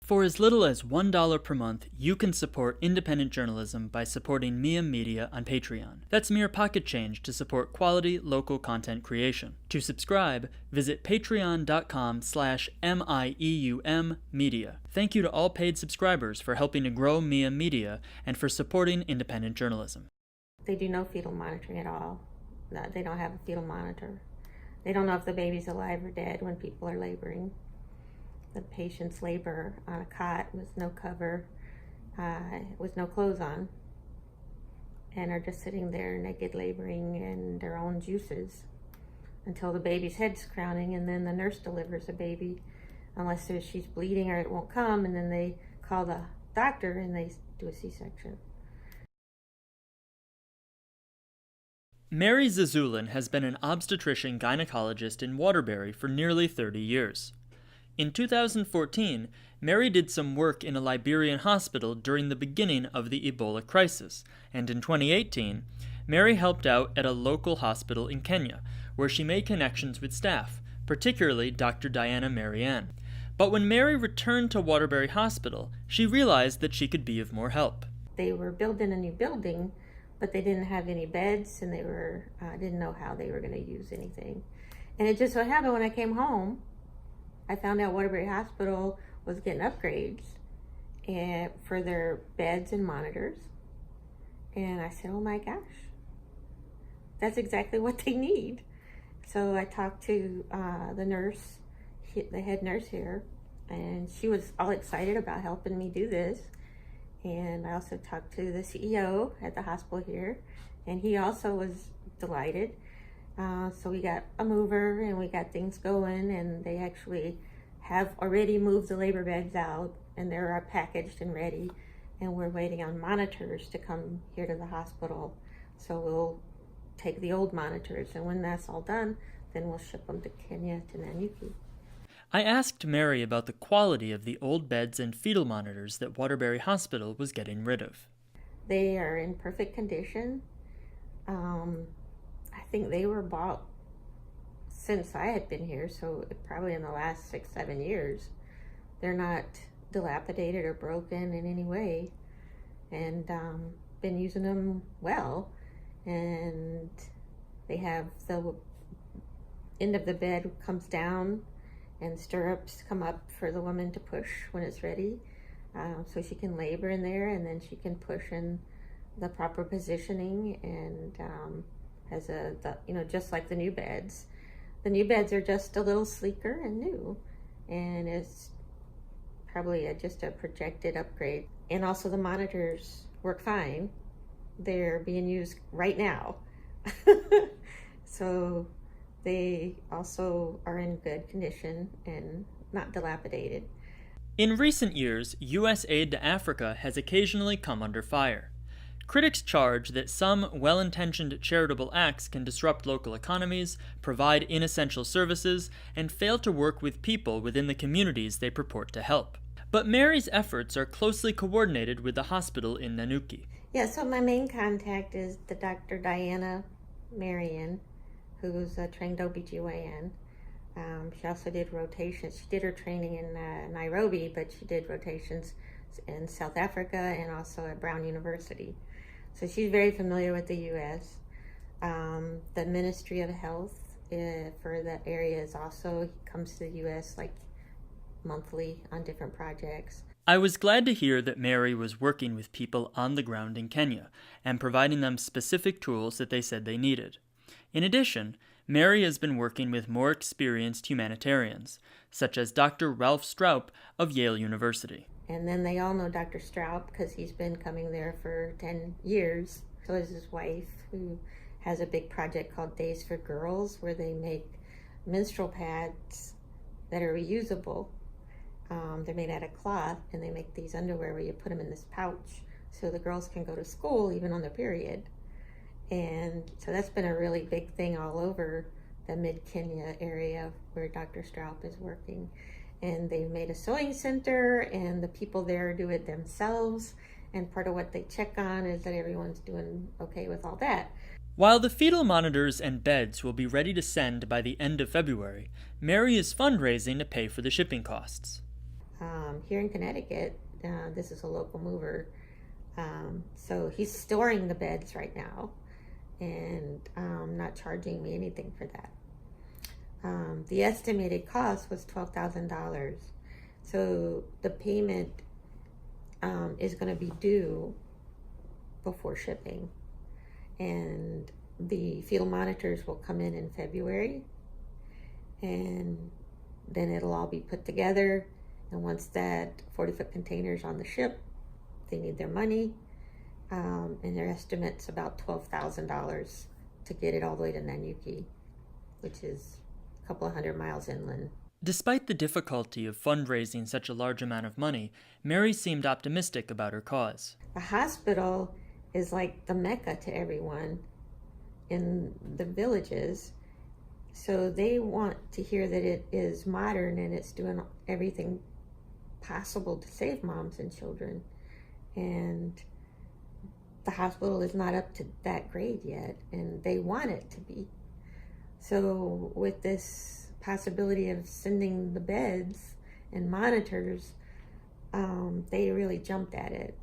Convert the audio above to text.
For as little as $1 per month, you can support independent journalism by supporting Mieum Media on Patreon. That's mere pocket change to support quality local content creation. To subscribe, visit patreon.com/MIEUM Media. Thank you to all paid subscribers for helping to grow Mieum Media and for supporting independent journalism. They do no fetal monitoring at all. No, they don't have a fetal monitor. They don't know if the baby's alive or dead when people are laboring. The patients labor on a cot with no cover, with no clothes on, and are just sitting there naked laboring in their own juices until the baby's head's crowning, and then the nurse delivers a baby unless she's bleeding or it won't come, and then they call the doctor and they do a C-section. Mary Zozulin has been an obstetrician gynecologist in Waterbury for nearly 30 years. In 2014, Mary did some work in a Liberian hospital during the beginning of the Ebola crisis, and in 2018, Mary helped out at a local hospital in Kenya, where she made connections with staff, particularly Dr. Diana Marianne. But when Mary returned to Waterbury Hospital, she realized that she could be of more help. They were building a new building, but they didn't have any beds, and they didn't know how they were going to use anything. And it just so happened when I came home, I found out Waterbury Hospital was getting upgrades for their beds and monitors. And I said, oh my gosh, that's exactly what they need. So I talked to the nurse, the head nurse here, and she was all excited about helping me do this. And I also talked to the CEO at the hospital here, and he also was delighted. So we got a mover and we got things going, and they actually have already moved the labor beds out, and they're packaged and ready, and we're waiting on monitors to come here to the hospital. So we'll take the old monitors, and when that's all done, then we'll ship them to Kenya, to Nanyuki. I asked Mary about the quality of the old beds and fetal monitors that Waterbury Hospital was getting rid of. They are in perfect condition. I think they were bought since I had been here, so probably in the last 6-7 years. They're not dilapidated or broken in any way, and been using them well. And they have the end of the bed comes down, and stirrups come up for the woman to push when it's ready, so she can labor in there, and then she can push in the proper positioning, and has just like the new beds. The new beds are just a little sleeker and new, and it's probably just a projected upgrade. And also the monitors work fine. They're being used right now. So they also are in good condition and not dilapidated. In recent years, U.S. aid to Africa has occasionally come under fire. Critics charge that some well-intentioned charitable acts can disrupt local economies, provide inessential services, and fail to work with people within the communities they purport to help. But Mary's efforts are closely coordinated with the hospital in Nanyuki. Yeah, so my main contact is the Dr. Diana Marianne, who's a trained OBGYN. She also did rotations. She did her training in Nairobi, but she did rotations in South Africa and also at Brown University. So she's very familiar with the U.S. The Ministry of Health for that area is also comes to the U.S. like monthly on different projects. I was glad to hear that Mary was working with people on the ground in Kenya and providing them specific tools that they said they needed. In addition, Mary has been working with more experienced humanitarians, such as Dr. Ralph Stroup of Yale University. And then they all know Dr. Stroup because he's been coming there for 10 years. So is his wife, who has a big project called Days for Girls, where they make menstrual pads that are reusable. They're made out of cloth, and they make these underwear where you put them in this pouch so the girls can go to school even on their period. And so that's been a really big thing all over the mid-Kenya area where Dr. Stroup is working. And they've made a sewing center, and the people there do it themselves. And part of what they check on is that everyone's doing okay with all that. While the fetal monitors and beds will be ready to send by the end of February, Mary is fundraising to pay for the shipping costs. here in Connecticut. This is a local mover. So he's storing the beds right now and not charging me anything for that. The estimated cost was $12,000. So the payment is going to be due before shipping. And the fetal monitors will come in February. And then it'll all be put together. And once that 40-foot container's on the ship, they need their money. And their estimate's about $12,000 to get it all the way to Nanyuki, which is a couple of 100 miles inland. Despite the difficulty of fundraising such a large amount of money, Mary seemed optimistic about her cause. The hospital is like the Mecca to everyone in the villages. So they want to hear that it is modern and it's doing everything possible to save moms and children. And the hospital is not up to that grade yet, and they want it to be. So with this possibility of sending the beds and monitors, they really jumped at it.